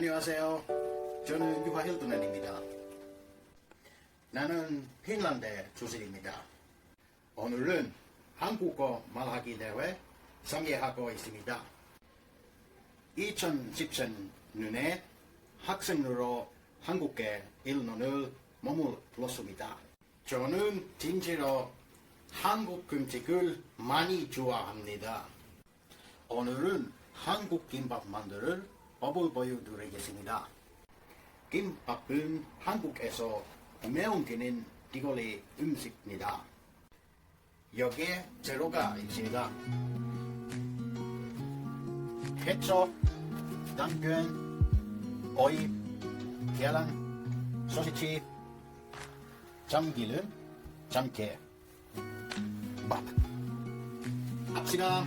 안녕하세요. 저는 유하 힐튼입니다. 나는 핀란드 출신입니다. 오늘은 한국어 말하기 대회 참여하고 있습니다. 2017년에 학생으로 한국에 1년을 머물렀습니다. 저는 진짜로 한국 음식을 많이 좋아합니다. 오늘은 한국 김밥 만들 법을 보여드리겠습니다. 김밥은 한국에서 매운기는 디골리 음식입니다. 여기에 재료가 있습니다. 케첩, 당근, 오이, 계란, 소시지, 참기름, 참깨, 밥. 합시다.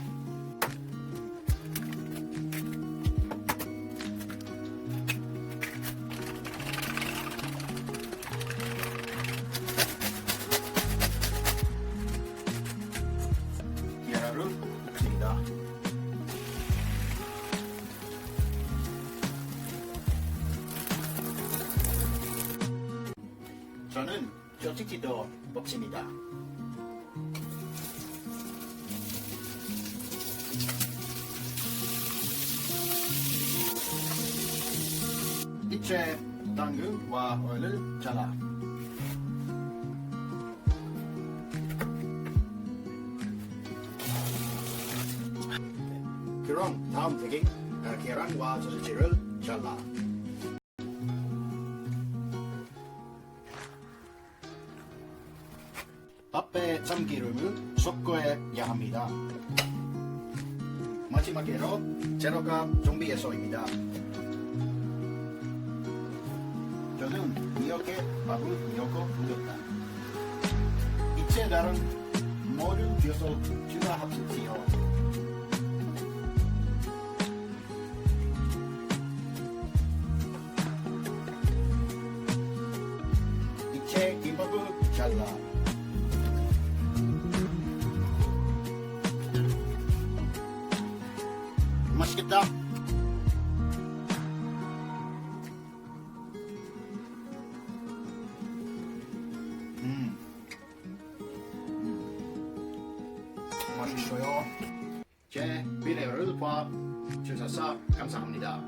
계란을 넣습니다. 저는 소시지도 먹습니다. 이제 당근과 오이를 잘라 그럼 다음 튀김 계란과 소시지를 잘라 밥에 참기름을 섞어야 합니다. 마지막으로 재료가 준비해서입니다. 저는 이렇게 밥을 넣고 묻었다. 이제 다른 모든 것을 추가하십시오. 이제 김밥을 잘라 맛있겠다. 맛있어요. 제 비디오를 봐주셔서 감사합니다.